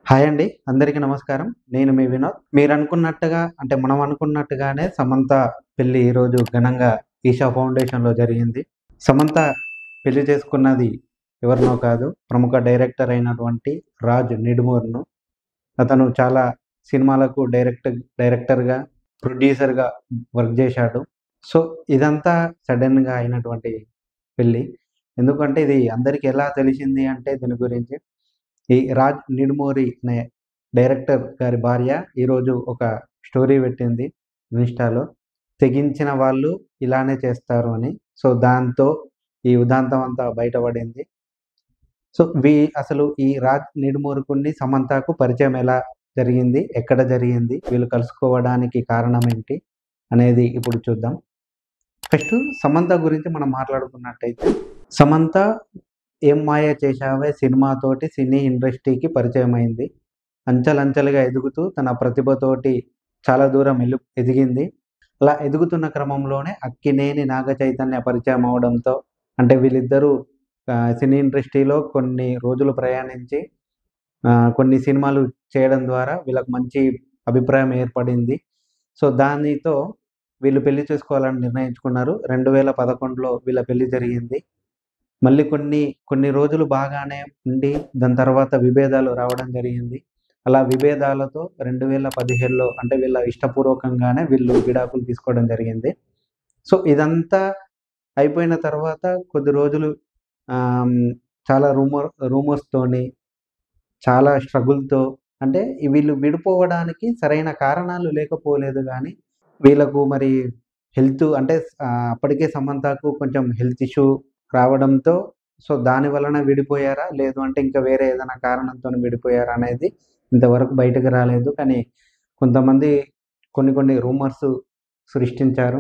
Hi అండి. అందరికీ నమస్కారం. నేను మీ వినోద్. మీరనుకున్నట్టుగా అంటే మనం అనుకున్నట్టుగానే సమంత పెళ్లి ఈరోజు ఘనంగా ఈషా ఫౌండేషన్‌లో జరిగింది. సమంత పెళ్లి చేసుకున్నది ఎవరినో కాదు, ప్రముఖ డైరెక్టర్ అయినటువంటి రాజ్ నిడుమూర్‌ను. అతను చాలా సినిమాలకు డైరెక్టర్‌గా, ప్రొడ్యూసర్‌గా వర్క్ జేశాడు. సో, ఇదంతా సడెన్‌గా అయినటువంటి పెళ్లి. ఎందుకంటే ఇది అందరికి ఎలా తెలిసింది అంటే దీని గురించి ఈ రాజ్ నిడుమూరి అనే డైరెక్టర్ గారి భార్య ఈరోజు ఒక స్టోరీ పెట్టింది ఇన్‌స్టాలో. తెగించిన వాళ్ళు ఇలానే చేస్తారు అని. సో, దాంతో ఈ ఉదంతం అంతా బయటపడింది. సో, అసలు ఈ రాజ్ నిడుమూరుకుని సమంతకు పరిచయం ఎలా జరిగింది? ఎక్కడ జరిగింది? వీళ్ళు కలుసుకోవడానికి కారణం ఏంటి? అనేది ఇప్పుడు చూద్దాం. ఫస్టు సమంత గురించి మనం మాట్లాడుకున్నట్టయితే, సమంత 'ఏం మాయ చేశావే' సినిమాతోటి సినీ ఇండస్ట్రీకి పరిచయమైంది. అంచెలంచెలుగా ఎదుగుతూ తన ప్రతిభతోటి చాలా దూరం ఎదిగింది. అలా ఎదుగుతున్న క్రమంలోనే అక్కినేని నాగచైతన్య పరిచయం అవ్వడంతో అంటే వీళ్ళిద్దరూ సినీ ఇండస్ట్రీలో కొన్ని రోజులు ప్రయాణించి కొన్ని సినిమాలు చేయడం ద్వారా వీళ్ళకి మంచి అభిప్రాయం ఏర్పడింది. సో, దానితో వీళ్ళు పెళ్లి చేసుకోవాలని నిర్ణయించుకున్నారు. 2011లో వీళ్ళ పెళ్లి జరిగింది. మళ్ళీ కొన్ని రోజులు బాగానే ఉండి దాని తర్వాత విభేదాలు రావడం జరిగింది. అలా విభేదాలతో 2017లో అంటే వీళ్ళ ఇష్టపూర్వకంగానే వీళ్ళు విడాకులు తీసుకోవడం జరిగింది. సో, ఇదంతా అయిపోయిన తర్వాత కొద్ది రోజులు ఆహ్, హ్మ్, చాలా రూమర్స్‌తోని చాలా స్ట్రగుల్‌తో అంటే వీళ్ళు విడిపోవడానికి సరైన కారణాలు లేకపోలేదు గానీ, వీళ్ళకు మరి హెల్త్ అంటే అప్పటికే సమంతకు కొంచెం హెల్త్ ఇష్యూ రావడంతో సో, దాని వలన విడిపోయారా? లేదు అంటే ఇంకా వేరే ఏదైనా కారణంతోని విడిపోయారా? అనేది ఇంతవరకు బయటకి రాలేదు. కానీ కొంతమంది కొన్ని రూమర్స్ సృష్టించారు.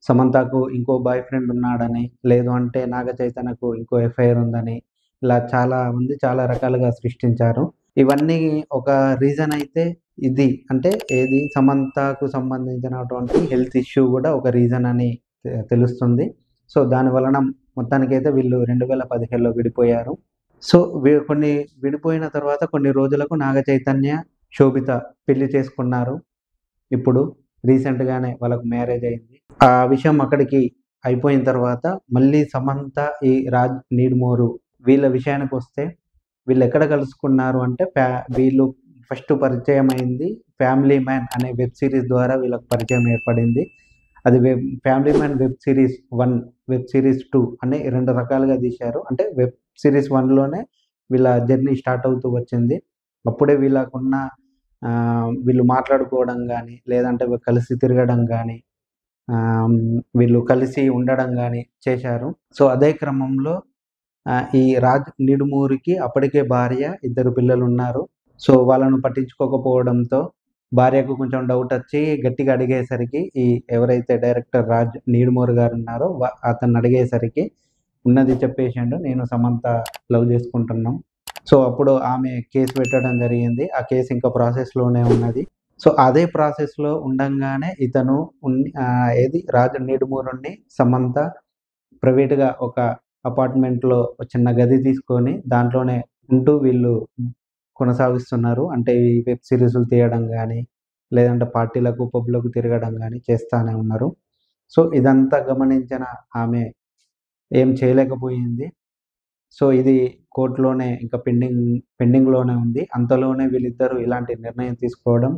సమంతకు ఇంకో బాయ్ ఫ్రెండ్ ఉన్నాడని, లేదు అంటే నాగ చైతన్యకు ఇంకో ఎఫ్ఐఆర్ ఉందని, ఇలా చాలా మంది చాలా రకాలుగా సృష్టించారు. ఇవన్నీ ఒక రీజన్ అయితే ఇది. అంటే ఏది సమంతకు సంబంధించినటువంటి హెల్త్ ఇష్యూ గూడా ఒక రీజన్ అని తెలుస్తుంది. సో, దాని వలన మొత్తానికైతే వీళ్ళు 2015లో విడిపోయారు. సో, కొన్ని విడిపోయిన తర్వాత కొన్ని రోజులకు నాగ చైతన్య, శోభిత పెళ్లి చేసుకున్నారు. ఇప్పుడు రీసెంట్‌గానే వాళ్ళకి మ్యారేజ్ అయింది. ఆ విషయం అక్కడికి అయిపోయిన తర్వాత మళ్ళీ సమంత, ఈ రాజ్ నీడ్‌మోరు వీళ్ళ విషయానికొస్తే వీళ్ళెక్కడ కలుసుకున్నారు అంటే వీళ్ళు ఫస్ట్ పరిచయమైంది 'ఫ్యామిలీ మ్యాన్' అనే వెబ్ సీరీస్ ద్వారా వీళ్ళకి పరిచయం ఏర్పడింది. అది 'family man' web series 1, web series 2 అని 2 రకాలుగా తీశారు. అంటే వెబ్ సీరీస్ 1లోనే వీళ్ళ జర్నీ స్టార్ట్ అవుతూ వచ్చింది. అప్పుడే వీళ్ళకున్న వీళ్ళు మాట్లాడుకోవడం గాని, లేదంటే కలిసి తిరగడం గాని, వీళ్ళు కలిసి ఉండడం గాని చేశారు. సో, అదే క్రమంలో ఈ రాజ్ నిడుమూరికి అప్పటికే భార్య, ఇద్దరు పిల్లలున్నారు. సో, వాళ్ళను పట్టించుకోకపోవడంతో భార్యకు కొంచెం డౌటొచ్చి గట్టిగా అడిగేసరికి ఎవరైతే డైరెక్టర్ రాజ్ నీడుమూరి గారున్నారో అతన్నడిగేసరికి ఉన్నది చెప్పేసిండు. నేను సమంత లవ్ జేసుకుంటున్నాం. సో, అప్పుడు ఆమె కేస్ పెట్టడం జరిగింది. ఆ కేస్ ఇంకా ప్రాసెస్‌లోనే ఉన్నది. సో, అదే ప్రాసెస్‌లో ఉండంగానే ఇతను ఏది రాజ్ నిడుమూరుని సమంత ప్రైవేట్‌గా ఒక అపార్ట్‌మెంట్‌లో చిన్న గది తీసుకొని దాంట్లోనే ఉంటూ వీళ్ళు కొనసాగిస్తున్నారు. అంటే ఈ వెబ్ సీరీస్‌లు తీయడం గాని, లేదంటే పార్టీలకు, పబ్‌లకు తిరగడం గాని చేస్తానే ఉన్నారు. సో, ఇదంతా గమనించిన ఆమె ఏం చేయలేకపోయింది. సో, ఇది కోర్ట్‌లోనే ఇంకా పెండింగ్‌లోనే ఉంది. అంతలోనే వీళ్ళిద్దరూ ఇలాంటి నిర్ణయం తీసుకోవడం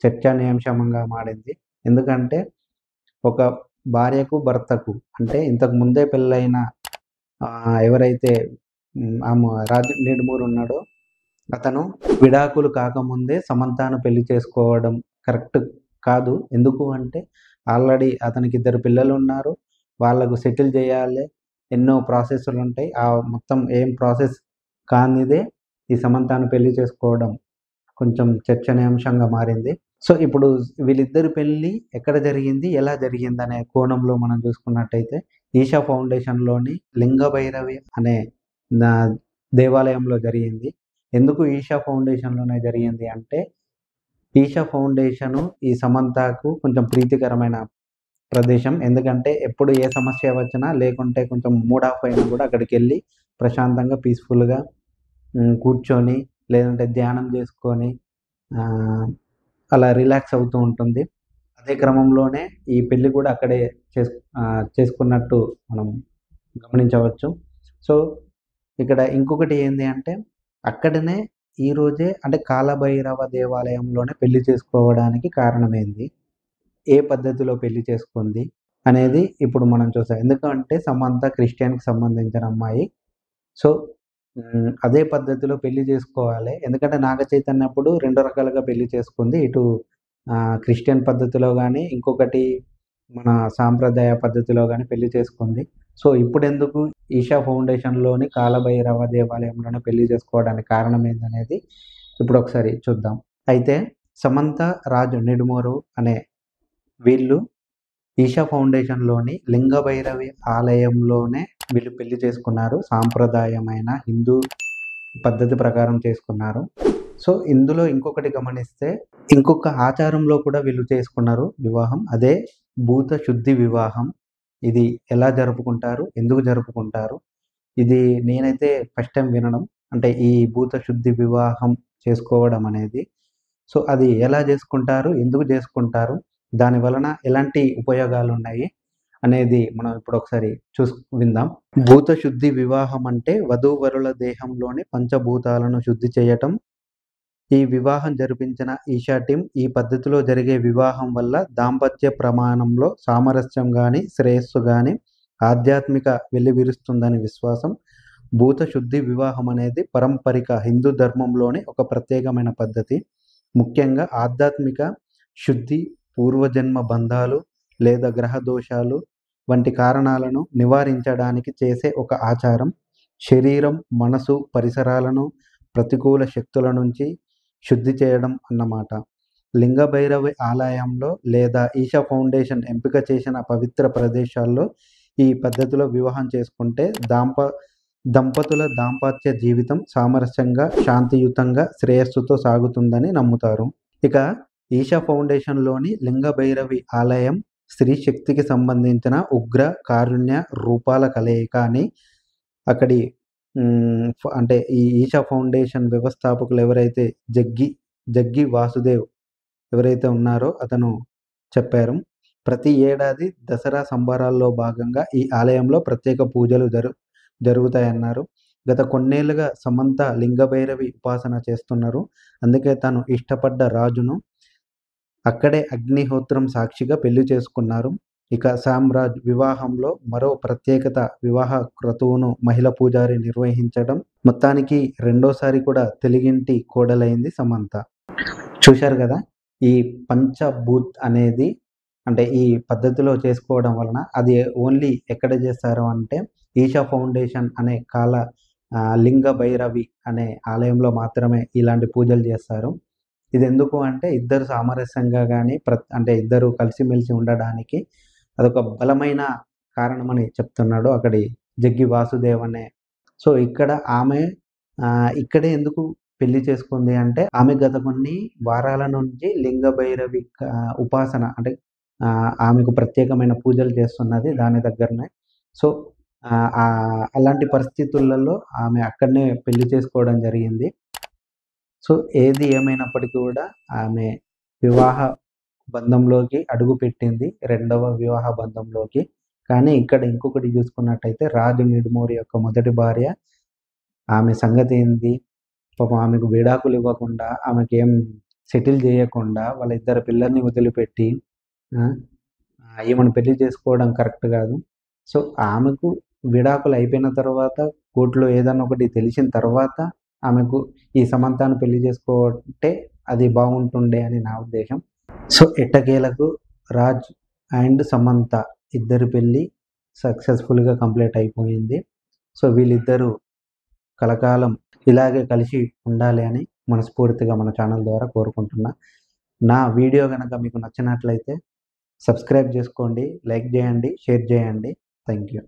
చర్చానీయాంశంగా మారింది. ఎందుకంటే ఒక భార్యకు, భర్తకు అంటే ఇంతకు ముందే పెళ్ళైన ఎవరైతే రాజ్ నిడుమూరి ఉన్నాడో అతను విడాకులు కాకముందే సమంతను పెళ్లి చేసుకోవడం కరెక్ట్ కాదు. ఎందుకు అంటే ఆల్రెడీ అతనికి ఇద్దరు పిల్లలున్నారు. వాళ్ళకు సెటిల్ జేయాలె. ఎన్నో ప్రాసెస్‌లుంటాయి. మొత్తం ఏం ప్రాసెస్ కానిదే ఈ సమంతను పెళ్లి చేసుకోవడం కొంచెం చర్చనీయాంశంగా మారింది. సో, ఇప్పుడు వీళ్ళిద్దరి పెళ్లి ఎక్కడ జరిగింది? ఎలా జరిగిందనే కోణంలో మనం చూసుకున్నట్టయితే ఈషా ఫౌండేషన్‌లోని లింగభైరవి అనే నా దేవాలయంలో జరిగింది. ఎందుకు ఈషా ఫౌండేషన్‌లోనే జరిగింది అంటే, ఈషా ఫౌండేషను ఈ సమంతకు కొంచెం ప్రీతికరమైన ప్రదేశం. ఎందుకంటే ఎప్పుడు ఏ సమస్య వచ్చినా లేకుంటే కొంచెం మూడ్ ఆఫ్ అయినా గూడా అక్కడికెళ్ళి ప్రశాంతంగా, పీస్‌ఫుల్‌గా కూర్చొని లేదంటే ధ్యానం చేసుకొని అలా రిలాక్స్ అవుతూ ఉంటుంది. అదే క్రమంలోనే ఈ పెళ్లి కూడా అక్కడే చేసుకున్నట్టు మనం గమనించవచ్చు. సో, ఇక్కడ ఇంకొకటి ఏంది అంటే అక్కడనే ఈరోజే అంటే కాలభైరవ దేవాలయంలోనే పెళ్లి చేసుకోవడానికి కారణమేంది? ఏ పద్ధతిలో పెళ్లి చేసుకుంది? అనేది ఇప్పుడు మనం చూసాం. ఎందుకంటే సమంత క్రిస్టియన్‌కి సంబంధించిన అమ్మాయి. సో, అదే పద్ధతిలో పెళ్లి చేసుకోవాలి. ఎందుకంటే నాగ చైతన్య అప్పుడు 2 రకాలుగా పెళ్లి చేసుకుంది. ఇటు క్రిస్టియన్ పద్ధతిలో గాని, ఇంకొకటి మన సాంప్రదాయ పద్ధతిలో గాని పెళ్లి చేసుకుంది. సో, ఇప్పుడెందుకు ఈషా ఫౌండేషన్‌లోని కాలభైరవ దేవాలయంలోనే పెళ్లి చేసుకోవడానికి కారణం ఏందనేది ఇప్పుడొకసారి చూద్దాం. అయితే సమంత, రాజు నిడుమోరు అనే వీళ్ళు ఈషా ఫౌండేషన్‌లోని లింగభైరవి ఆలయంలోనే వీళ్ళు పెళ్లి చేసుకున్నారు. సాంప్రదాయమైన హిందూ పద్ధతి ప్రకారం చేసుకున్నారు. సో, ఇందులో ఇంకొకటి గమనిస్తే ఇంకొక ఆచారంలో కూడా వీళ్ళు చేసుకున్నారు వివాహం. అదే భూత శుద్ధి వివాహం. ఇది ఎలా జరుపుకుంటారు? ఎందుకు జరుపుకుంటారు? ఇది నేనైతే ఫస్ట్ టైమ్ వినడం. అంటే ఈ భూత శుద్ధి వివాహం చేసుకోవడం అనేది. సో, అది ఎలా చేసుకుంటారు? ఎందుకు చేసుకుంటారు? దాని వలన ఎలాంటి ఉపయోగాలున్నాయి? అనేది మనం ఇప్పుడు ఒకసారి విందాం. భూత శుద్ధి వివాహం అంటే వధూవరుల దేహంలోని పంచభూతాలను శుద్ధి చేయటం. ఈ వివాహం జరిపించిన ఈషా టీమ్ ఈ పద్ధతిలో జరిగే వివాహం వల్ల దాంపత్య ప్రమాణంలో సామరస్యం గాని, శ్రేయస్సు గాని, ఆధ్యాత్మిక వెల్లివిరుస్తుందని విశ్వాసం. భూత శుద్ధి వివాహం అనేది పారంపరిక హిందూ ధర్మంలోని ఒక ప్రత్యేకమైన పద్ధతి. ముఖ్యంగా ఆధ్యాత్మిక శుద్ధి, పూర్వజన్మ బంధాలు లేదా గ్రహ దోషాలు వంటి కారణాలను నివారించడానికి చేసే ఒక ఆచారం. శరీరం, మనసు, పరిసరాలను ప్రతికూల శక్తుల నుంచి శుద్ధి చేయడం అన్నమాట. లింగభైరవి ఆలయంలో లేదా ఈషా ఫౌండేషన్ ఎంపిక చేసిన పవిత్ర ప్రదేశాల్లో ఈ పద్ధతిలో వివాహం చేసుకుంటే దంపతుల దాంపత్య జీవితం సామరస్యంగా, శాంతియుతంగా, శ్రేయస్సుతో సాగుతుందని నమ్ముతారు. ఇక ఈషా ఫౌండేషన్‌లోని లింగభైరవి ఆలయం స్త్రీ శక్తికి సంబంధించిన ఉగ్ర, కారుణ్య రూపాల కలయిక అని అక్కడి అంటే ఈ ఈషా ఫౌండేషన్ వ్యవస్థాపకులు ఎవరైతే జగ్గి వాసుదేవ్ ఎవరైతే ఉన్నారో అతను చెప్పారు. ప్రతి ఏడాది దసరా సంబరాల్లో భాగంగా ఈ ఆలయంలో ప్రత్యేక పూజలు జరుగుతాయన్నారు. గత కొన్నేళ్లుగా సమంత లింగభైరవి ఉపాసన చేస్తున్నారు. అందుకే తను ఇష్టపడ్డ రాజును అక్కడే అగ్నిహోత్రం సాక్షిగా పెళ్లి చేసుకున్నారు. ఇక సామ్రాజ్ వివాహంలో మరో ప్రత్యేకత వివాహ క్రతువును మహిళ పూజారి నిర్వహించడం. మొత్తానికి రెండోసారి కూడా తెలుగింటి కోడలైంది సమంత. చూశారు కదా! ఈ పంచభూత్ అనేది అంటే ఈ పద్ధతిలో చేసుకోవడం వలన అది ఓన్లీ ఎక్కడ చేస్తారు అంటే ఈషా ఫౌండేషన్ అనే లింగ భైరవి అనే ఆలయంలో మాత్రమే ఇలాంటి పూజలు చేస్తారు. ఇది ఎందుకు అంటే ఇద్దరు సామరస్యంగా గాని అంటే ఇద్దరు కలిసిమెలిసి ఉండడానికి అదొక బలమైన కారణమని చెప్తున్నాడు అక్కడి జగ్గి వాసుదేవ్ అనే. సో, ఇక్కడ ఆమె ఇక్కడే ఎందుకు పెళ్లి చేసుకుంది అంటే ఆమె గత కొన్ని వారాల నుంచి లింగ భైరవి ఉపాసన అంటే ఆమెకు ప్రత్యేకమైన పూజలు చేస్తున్నది దాని దగ్గరనే. సో, అలాంటి పరిస్థితులలో ఆమె అక్కడనే పెళ్లి చేసుకోవడం జరిగింది. సో, ఏది ఏమైనప్పటికీ కూడా ఆమె వివాహ బంధంలోకి అడుగుపెట్టింది. రెండవ వివాహ బంధంలోకి. కానీ ఇక్కడ ఇంకొకటి చూసుకున్నట్టయితే రాజు నిడుమూరి యొక్క మొదటి భార్య ఆమె సంగతి ఏంది? పాపం ఆమెకు విడాకులు ఇవ్వకుండా, ఆమెకేం సెటిల్ చేయకుండా వాళ్ళ ఇద్దరు పిల్లల్ని వదిలిపెట్టి ఈమెను పెళ్లి చేసుకోవడం కరెక్ట్ కాదు. సో, ఆమెకు విడాకులు అయిపోయిన తర్వాత కోర్టులో ఏదన్నా ఒకటి తెలిసిన తర్వాత ఆమెకు ఈ సమంతను పెళ్లి చేసుకుంటే అది బాగుంటుండే అని నా ఉద్దేశం. సో, ఎట్టకేలకు రాజ్ అండ్ సమంత ఇద్దరి పెళ్లి సక్సెస్‌ఫుల్‌గా కంప్లీట్ అయిపోయింది. సో, వీళ్ళిద్దరూ కలకాలం ఇలాగే కలిసి ఉండాలి అని మనస్ఫూర్తిగా మన ఛానల్ ద్వారా కోరుకుంటున్నా. నా వీడియో గనక మీకు నచ్చినట్లయితే సబ్స్క్రైబ్ చేసుకోండి, లైక్ చేయండి, షేర్ చేయండి. Thank you.